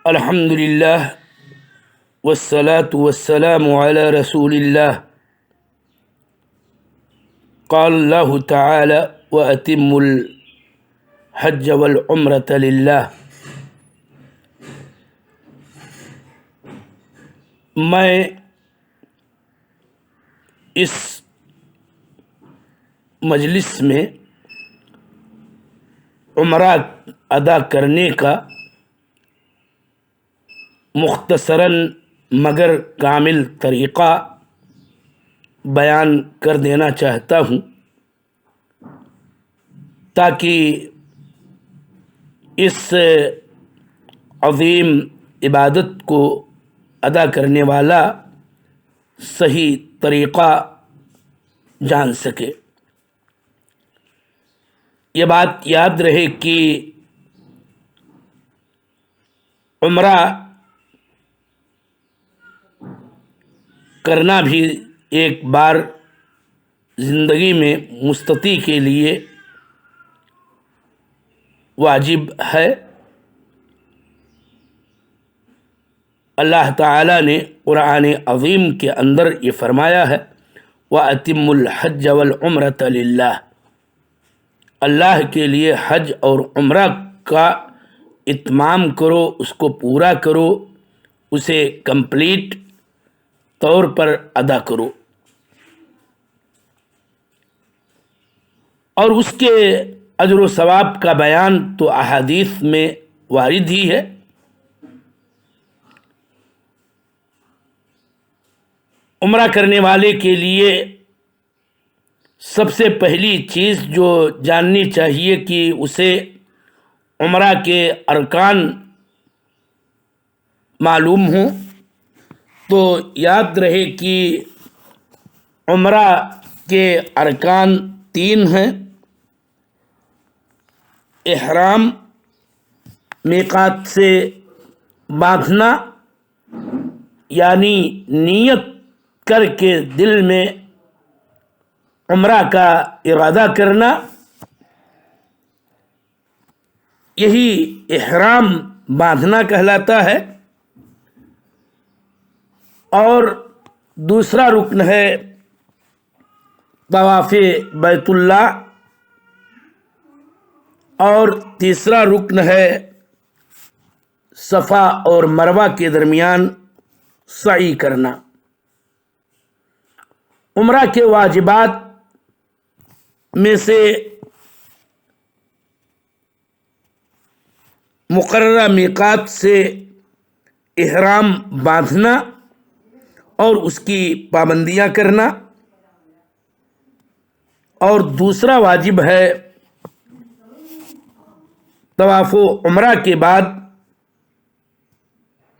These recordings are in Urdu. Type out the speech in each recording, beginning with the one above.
الحمد للہ والصلاة والسلام علی رسول اللہ قال اللہ تعالی وَأَتِمُّوا الحج والعمرة للہ۔ میں اس مجلس میں عمرہ ادا کرنے کا مختصراً مگر کامل طریقہ بیان کر دینا چاہتا ہوں تاکہ اس عظیم عبادت کو ادا کرنے والا صحیح طریقہ جان سکے۔ یہ بات یاد رہے کہ عمرہ کرنا بھی ایک بار زندگی میں مستطیع کے لیے واجب ہے۔ اللہ تعالیٰ نے قرآن عظیم کے اندر یہ فرمایا ہے وَأَتِمُّوا الْحَجَّ وَالْعُمْرَةَ لِلَّهِ، اللہ کے لیے حج اور عمرہ کا اتمام کرو، اس کو پورا کرو، اسے کمپلیٹ طور پر ادا کرو۔ اور اس کے اجر و ثواب کا بیان تو احادیث میں وارد ہی ہے۔ عمرہ کرنے والے کے لیے سب سے پہلی چیز جو جاننی چاہیے کہ اسے عمرہ کے ارکان معلوم ہوں۔ تو یاد رہے کہ عمرہ کے ارکان 3 ہیں: احرام، میقات سے باندھنا یعنی نیت کر کے دل میں عمرہ کا ارادہ کرنا، یہی احرام باندھنا کہلاتا ہے۔ اور دوسرا رکن ہے طواف بیت اللہ، اور تیسرا رکن ہے صفا اور مروہ کے درمیان سعی کرنا۔ عمرہ کے واجبات میں سے مقررہ میقات سے احرام باندھنا اور اس کی پابندیاں کرنا، اور دوسرا واجب ہے طواف و عمرہ کے بعد،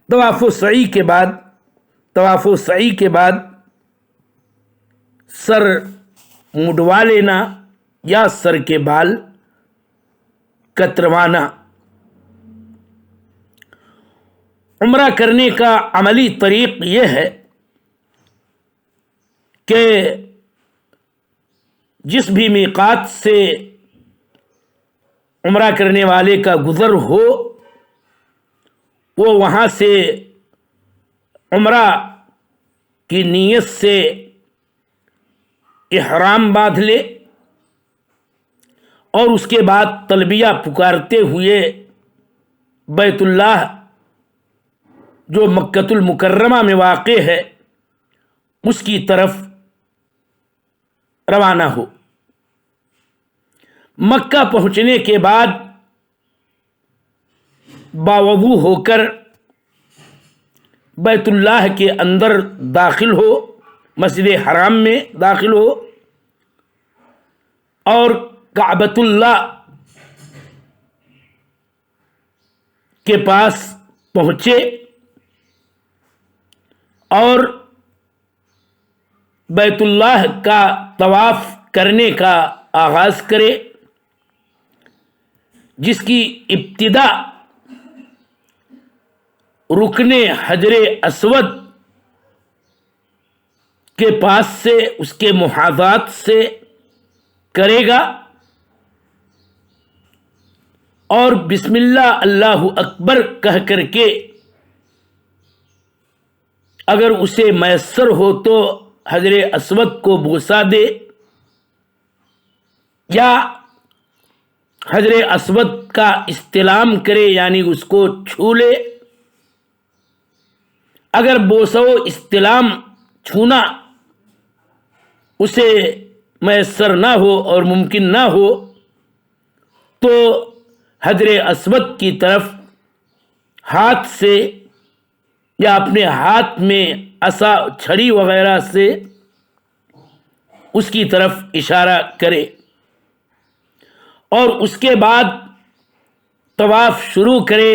طواف و سعی کے بعد سر مڈوا لینا یا سر کے بال کتروانا۔ عمرہ کرنے کا عملی طریق یہ ہے کہ جس بھی میقات سے عمرہ کرنے والے کا گزر ہو، وہ وہاں سے عمرہ کی نیت سے احرام باندھ لے، اور اس کے بعد تلبیہ پکارتے ہوئے بیت اللہ جو مکۃ المکرمہ میں واقع ہے اس کی طرف روانہ ہو۔ مکہ پہنچنے کے بعد باوضو ہو کر بیت اللہ کے اندر داخل ہو، مسجد حرام میں داخل ہو، اور کعبۃ اللہ کے پاس پہنچے اور بیت اللہ کا طواف کرنے کا آغاز کرے، جس کی ابتدا رکن حجر اسود کے پاس سے، اس کے محاذات سے کرے گا، اور بسم اللہ اللہ اکبر کہہ کر کے اگر اسے میسر ہو تو حجر اسود کو بوسہ دے یا حجر اسود کا استلام کرے، یعنی اس کو چھو لے۔ اگر بوسہ و استلام چھونا اسے میسر نہ ہو اور ممکن نہ ہو تو حجر اسود کی طرف ہاتھ سے یا اپنے ہاتھ میں عصا چھڑی وغیرہ سے اس کی طرف اشارہ کرے، اور اس کے بعد طواف شروع کرے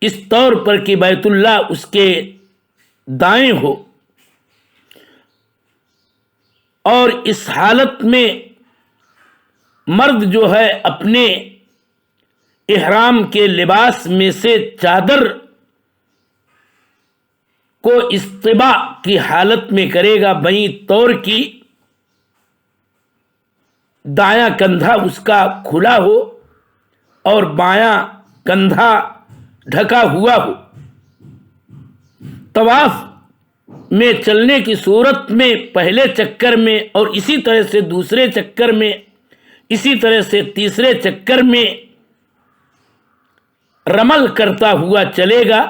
اس طور پر کہ بیت اللہ اس کے دائیں ہو، اور اس حالت میں مرد جو ہے اپنے احرام کے لباس میں سے چادر کو استباء کی حالت میں کرے گا، بائیں طور کی دایاں کندھا اس کا کھلا ہو اور بایاں کندھا ڈھکا ہوا ہو۔ طواف میں چلنے کی صورت میں پہلے چکر میں اور اسی طرح سے دوسرے چکر میں، اسی طرح سے تیسرے چکر میں رمل کرتا ہوا چلے گا۔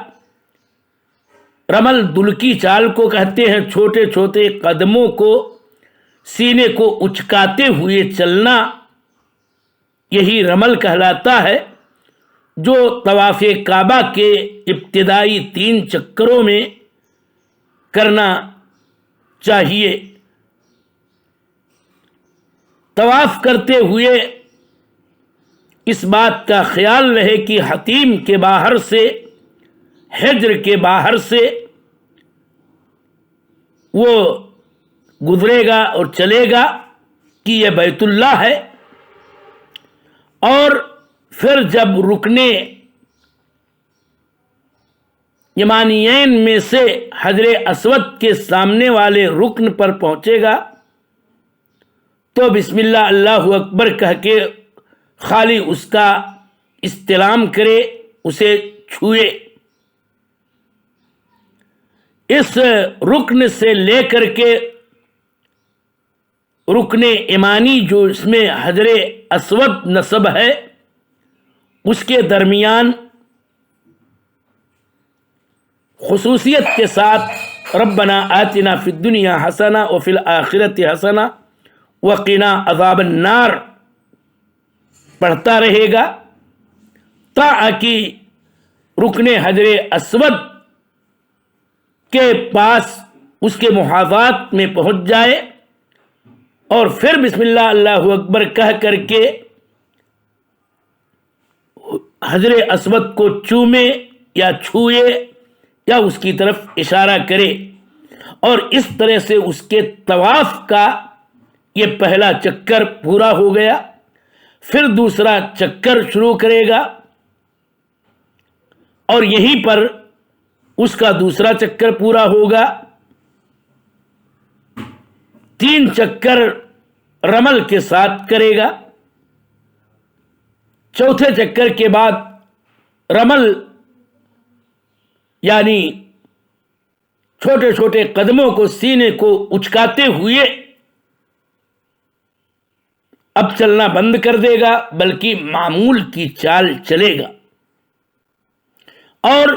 رمل دلکی چال کو کہتے ہیں، چھوٹے چھوٹے قدموں کو سینے کو اچکاتے ہوئے چلنا، یہی رمل کہلاتا ہے، جو طواف کعبہ کے ابتدائی 3 چکروں میں کرنا چاہیے۔ طواف کرتے ہوئے اس بات کا خیال رہے کہ حتیم کے باہر سے، حجر کے باہر سے وہ گزرے گا اور چلے گا کہ یہ بیت اللہ ہے، اور پھر جب رکنے یمانیین میں سے حجر اسود کے سامنے والے رکن پر پہنچے گا تو بسم اللہ اللہ اکبر کہہ کے خالی اس کا استلام کرے، اسے چھوئے۔ اس رکن سے لے کر کے رکن ایمانی جو اس میں حجر اسود نصب ہے، اس کے درمیان خصوصیت کے ساتھ ربنا آتنا فی الدنیا حسنہ وفی الآخرۃ حسنہ وقنا عذاب النار پڑھتا رہے گا، تاکہ رکن حجر اسود کے پاس اس کے محاذات میں پہنچ جائے، اور پھر بسم اللہ اللہ اکبر کہہ کر کے حجر اسود کو چومے یا چھوئے یا اس کی طرف اشارہ کرے، اور اس طرح سے اس کے طواف کا یہ پہلا چکر پورا ہو گیا۔ پھر دوسرا چکر شروع کرے گا، اور یہیں پر اس کا دوسرا چکر پورا ہوگا۔ 3 چکر رمل کے ساتھ کرے گا۔ چوتھے چکر کے بعد رمل یعنی چھوٹے چھوٹے قدموں کو سینے کو اچکاتے ہوئے اب چلنا بند کر دے گا، بلکہ معمول کی چال چلے گا، اور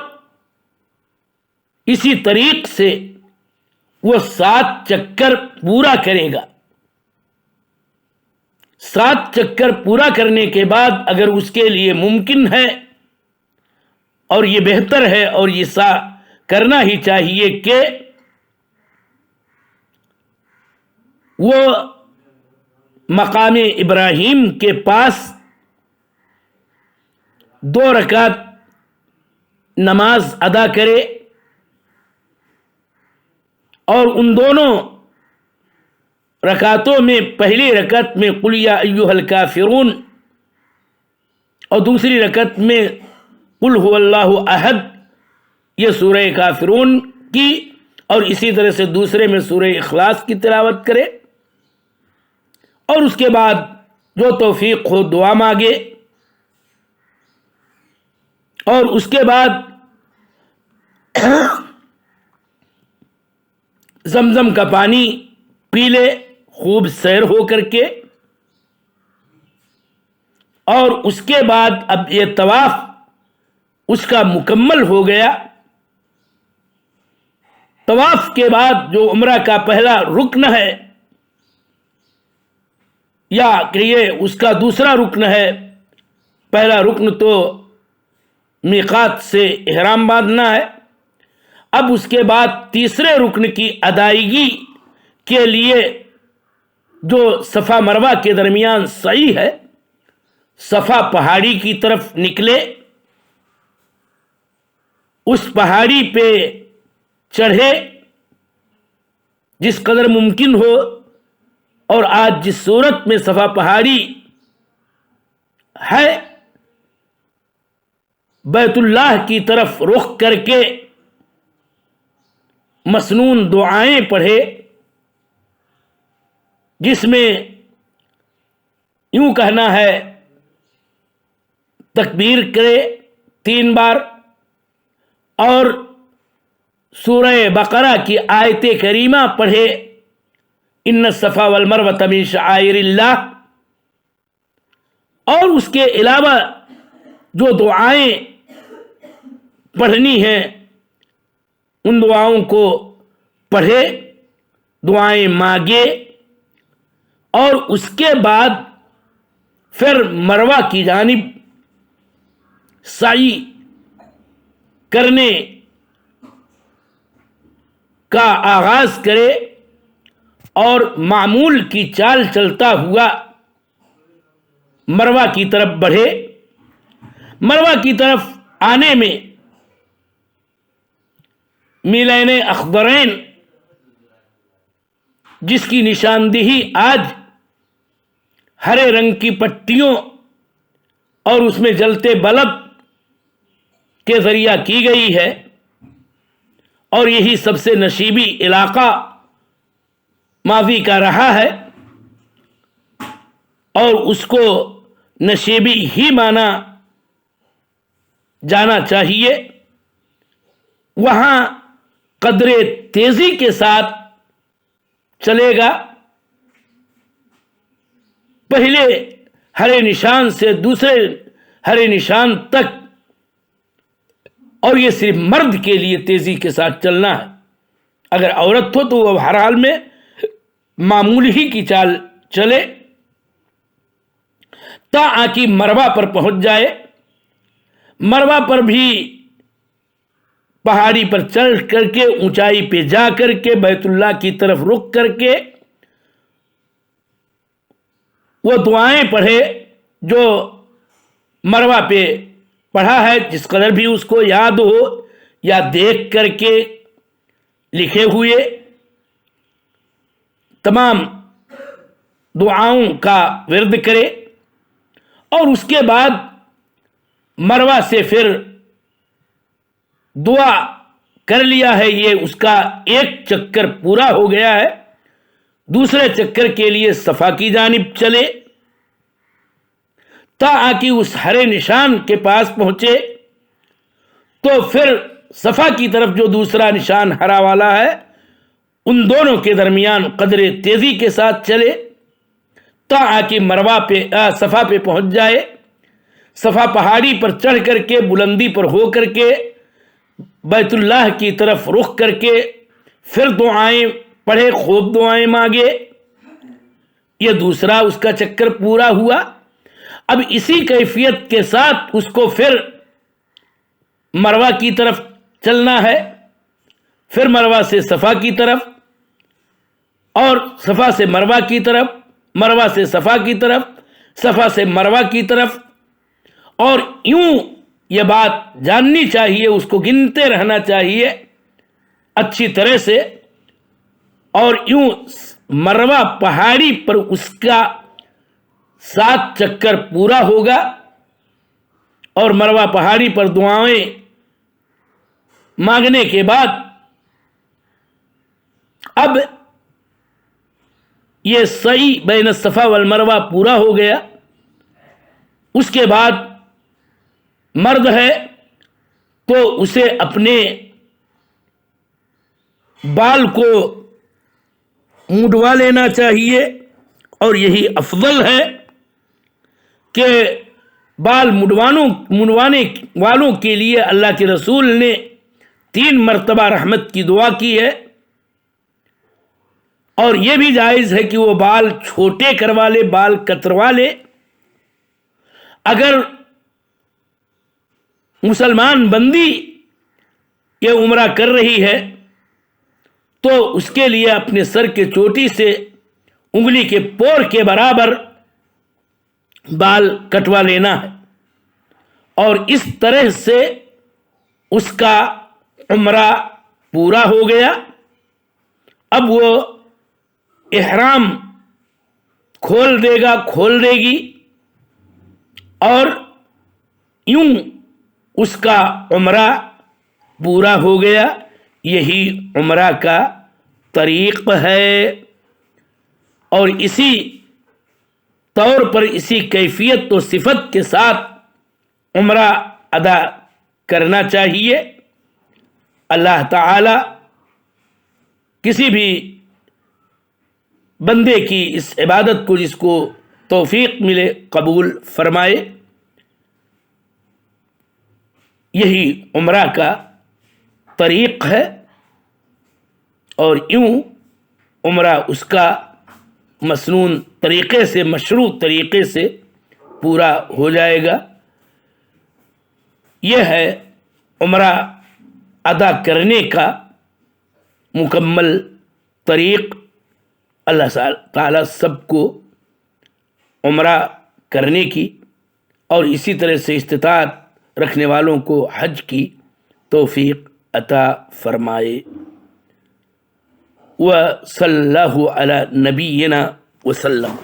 اسی طریق سے وہ 7 چکر پورا کرے گا۔ 7 چکر پورا کرنے کے بعد اگر اس کے لیے ممکن ہے، اور یہ بہتر ہے اور یہ کرنا ہی چاہیے کہ وہ مقام ابراہیم کے پاس 2 رکعت نماز ادا کرے، اور ان دونوں رکعتوں میں پہلی رکعت میں قل یا ایھا الکافرون اور دوسری رکعت میں قل هو اللہ احد، یہ سورہ کافرون کی، اور اسی طرح سے دوسرے میں سورہ اخلاص کی تلاوت کرے، اور اس کے بعد جو توفیق ہو دعا مانگے، اور اس کے بعد زمزم کا پانی پی لے خوب سیر ہو کر کے، اور اس کے بعد اب یہ طواف اس کا مکمل ہو گیا۔ طواف کے بعد جو عمرہ کا پہلا رکن ہے یا کہ یہ اس کا دوسرا رکن ہے، پہلا رکن تو میقات سے احرام باندھنا ہے، اب اس کے بعد تیسرے رکن کی ادائیگی کے لیے جو صفا مروہ کے درمیان سعی ہے، صفا پہاڑی کی طرف نکلے، اس پہاڑی پہ چڑھے جس قدر ممکن ہو، اور آج جس صورت میں صفا پہاڑی ہے بیت اللہ کی طرف رخ کر کے مسنون دعائیں پڑھے، جس میں یوں کہنا ہے تکبیر کرے 3 بار، اور سورہ بقرہ کی آیت کریمہ پڑھے ان الصفا والمروۃ من شعائر اللہ، اور اس کے علاوہ جو دعائیں پڑھنی ہیں ان دعاؤں کو پڑھے، دعائیں مانگے، اور اس کے بعد پھر مروہ کی جانب سعی کرنے کا آغاز کرے، اور معمول کی چال چلتا ہوا مروہ کی طرف بڑھے۔ مروہ کی طرف آنے میں میلین اخضرین جس کی نشاندہی آج ہرے رنگ کی پٹیوں اور اس میں جلتے بلب کے ذریعہ کی گئی ہے، اور یہی سب سے نشیبی علاقہ ماضی کا رہا ہے، اور اس کو نشیبی ہی مانا جانا چاہیے۔ وہاں قدر تیزی کے ساتھ چلے گا، پہلے ہرے نشان سے دوسرے ہرے نشان تک، اور یہ صرف مرد کے لیے تیزی کے ساتھ چلنا ہے، اگر عورت ہو تو وہ ہر حال میں معمول ہی کی چال چلے تاکہ مروہ پر پہنچ جائے۔ مروہ پر بھی پہاڑی پر چڑھ کر کے اونچائی پہ جا کر کے بیت اللہ کی طرف رخ کر کے وہ دعائیں پڑھے جو مروہ پہ پڑھا ہے، جس قدر بھی اس کو یاد ہو یا دیکھ کر کے لکھے ہوئے تمام دعاؤں کا ورد کرے، اور اس کے بعد مروہ سے پھر دعا کر لیا ہے، یہ اس کا ایک چکر پورا ہو گیا ہے، دوسرے چکر کے لیے صفا کی جانب چلے تاکہ اس ہرے نشان کے پاس پہنچے، تو پھر صفا کی طرف جو دوسرا نشان ہرا والا ہے ان دونوں کے درمیان قدر تیزی کے ساتھ چلے تاکہ مروہ پہ صفا پہ پہنچ جائے۔ صفا پہاڑی پر چڑھ کر کے بلندی پر ہو کر کے بیت اللہ کی طرف رخ کر کے پھر دعائیں پڑھے، خوب دعائیں مانگے، یہ دوسرا اس کا چکر پورا ہوا۔ اب اسی کیفیت کے ساتھ اس کو پھر مروہ کی طرف چلنا ہے، پھر مروہ سے صفا کی طرف، اور صفا سے مروہ کی طرف، مروہ سے صفا کی طرف، صفا سے مروہ کی طرف، اور یوں یہ بات جاننی چاہیے، اس کو گنتے رہنا چاہیے اچھی طرح سے، اور یوں مروہ پہاڑی پر اس کا 7 چکر پورا ہوگا، اور مروہ پہاڑی پر دعائیں مانگنے کے بعد اب یہ سعی بین الصفا والمروہ پورا ہو گیا۔ اس کے بعد مرد ہے تو اسے اپنے بال کو منڈوا لینا چاہیے، اور یہی افضل ہے کہ بال منڈوانے والوں کے لیے اللہ کے رسول نے 3 مرتبہ رحمت کی دعا کی ہے، اور یہ بھی جائز ہے کہ وہ بال چھوٹے کروا لے، بال کتروا لے۔ اگر مسلمان بندی یہ عمرہ کر رہی ہے تو اس کے لیے اپنے سر کے چوٹی سے انگلی کے پور کے برابر بال کٹوا لینا ہے، اور اس طرح سے اس کا عمرہ پورا ہو گیا۔ اب وہ احرام کھول دے گا، کھول دے گی، اور یوں اس کا عمرہ پورا ہو گیا۔ یہی عمرہ کا طریق ہے، اور اسی طور پر اسی کیفیت و صفت کے ساتھ عمرہ ادا کرنا چاہیے۔ اللہ تعالی کسی بھی بندے کی اس عبادت کو، جس کو توفیق ملے، قبول فرمائے۔ یہی عمرہ کا طریق ہے، اور یوں عمرہ اس کا مسنون طریقے سے، مشروع طریقے سے پورا ہو جائے گا۔ یہ ہے عمرہ ادا کرنے کا مکمل طریق۔ اللہ تعالیٰ سب کو عمرہ کرنے کی اور اسی طرح سے استطاعت رکھنے والوں کو حج کی توفیق عطا فرمائے۔ وصلی اللہ علی نبینا وسلم۔